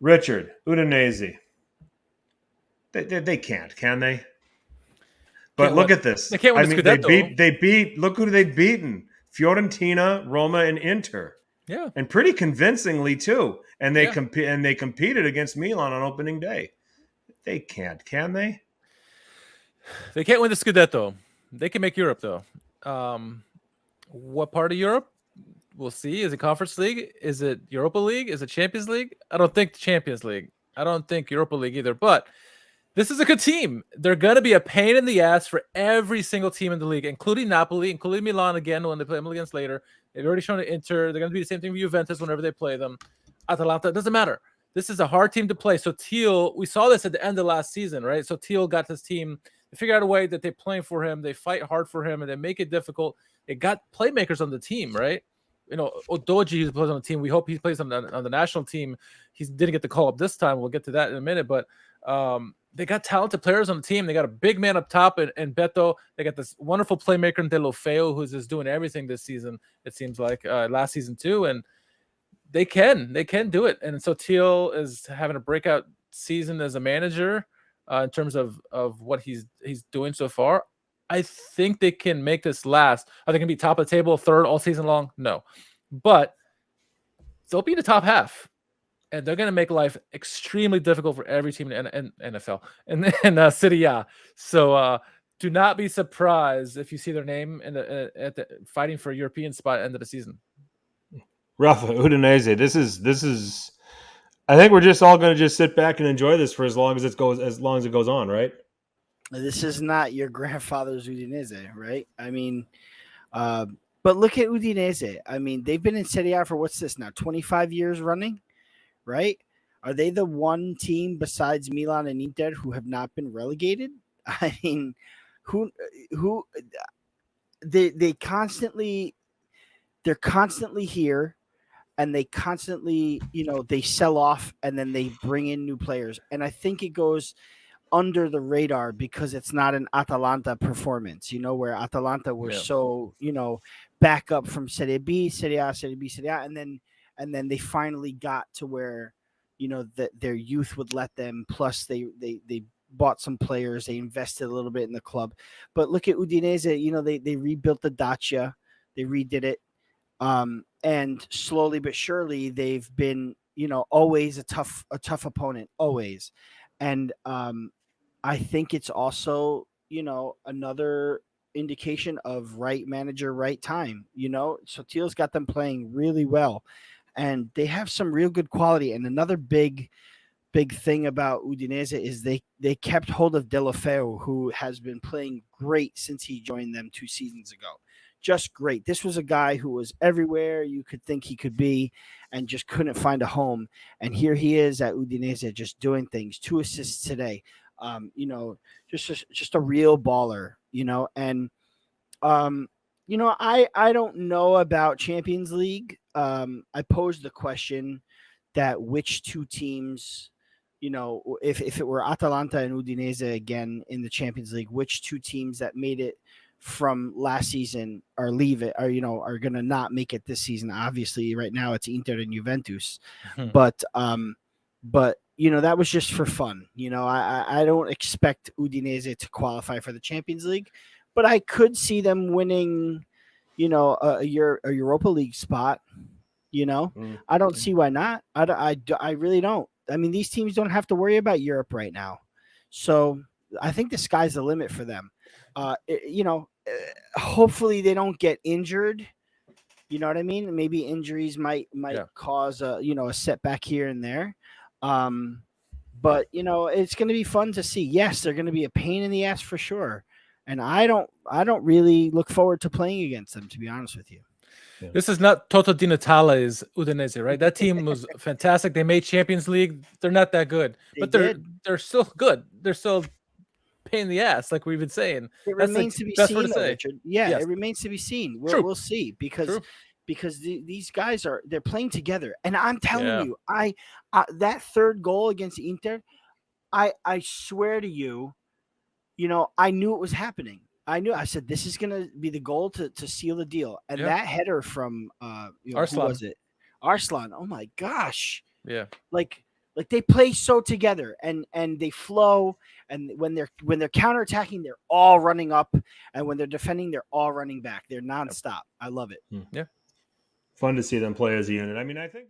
Richard, Udinese. They can't, can they? But look at this. They can't win the Scudetto. They beat. Look who they've beaten: Fiorentina, Roma, and Inter. Yeah, and pretty convincingly too. And they competed against Milan on opening day. They can't, can they? They can't win the Scudetto. They can make Europe though. What part of Europe? We'll see. Is it Conference League? Is it Europa League? Is it Champions League? I don't think Champions League. I don't think Europa League either. But this is a good team. They're going to be a pain in the ass for every single team in the league, including Napoli, including Milan again when they play them against later. They've already shown it Inter. They're going to do the same thing with Juventus whenever they play them. Atalanta, it doesn't matter. This is a hard team to play. Sottil, we saw this at the end of last season, right? Sottil got this team. They figure out a way that they're playing for him. They fight hard for him, and they make it difficult. They got playmakers on the team, right? Odoji plays on the team. We hope he plays on the national team. He didn't get the call up this time. We'll get to that in a minute, but they got talented players on the team. They got a big man up top and Beto. They got this wonderful playmaker in Deulofeu, who's just doing everything this season. It seems like last season too, and they can do it. And Sottil is having a breakout season as a manager in terms of what he's doing so far. I think they can make this last. Are they going to be top of the table, third all season long? No, but they'll be the top half. And they're going to make life extremely difficult for every team in NFL and Serie. So do not be surprised if you see their name at the fighting for a European spot at the end of the season. Raffa, Udinese. This is. I think we're just all going to just sit back and enjoy this for as long as it goes on, right? This is not your grandfather's Udinese, right? I mean, but look at Udinese. I mean, they've been in Serie A for what's this now, 25 years running? Right? Are they the one team besides Milan and Inter who have not been relegated? I mean, they're constantly here, and they constantly, they sell off and then they bring in new players. And I think it goes under the radar because it's not an Atalanta performance, where Atalanta were so, back up from Serie B, Serie A, Serie B, Serie A, and then they finally got to where, that their youth would let them. Plus, they bought some players. They invested a little bit in the club. But look at Udinese. They rebuilt the Dacia. They redid it. And slowly but surely, they've been, always a tough opponent, always. And I think it's also, another indication of right manager, right time. Sottil's got them playing really well, and they have some real good quality. And another big thing about Udinese is they kept hold of Deulofeu, who has been playing great since he joined them 2 seasons ago. Just great. This was a guy who was everywhere you could think he could be and just couldn't find a home. And here he is at Udinese just doing things. 2 assists today. Just a real baller, and I don't know about Champions League. I posed the question that which 2 teams, if it were Atalanta and Udinese again in the Champions League, which 2 teams that made it from last season are going to not make it this season. Obviously right now it's Inter and Juventus, but that was just for fun. I don't expect Udinese to qualify for the Champions League, but I could see them winning, a Europa League spot. I don't see why not. I really don't. I mean, these teams don't have to worry about Europe right now. So I think the sky's the limit for them. Hopefully they don't get injured. You know what I mean? Maybe injuries might cause a setback here and there. But it's going to be fun to see. Yes, they're going to be a pain in the ass for sure. And I don't really look forward to playing against them, to be honest with you. Yeah. This is not Toto Di Natale's Udinese, right? That team was fantastic. They made Champions League. They're not that good, but they're still good. They're still pain in the ass, like we've been saying. It remains to be seen, Richard. Yeah, yes. It remains to be seen. We'll see because these guys they're playing together, and I'm telling you, I that third goal against Inter, I swear to you, I knew it was happening. I said this is gonna be the goal to seal the deal, and that header from Arslan. Who was it? Arslan. Oh my gosh. Yeah. Like Like they play so together and they flow. And when they're counterattacking, they're all running up, and when they're defending, they're all running back. They're nonstop. I love it. Fun to see them play as a unit. I mean, I think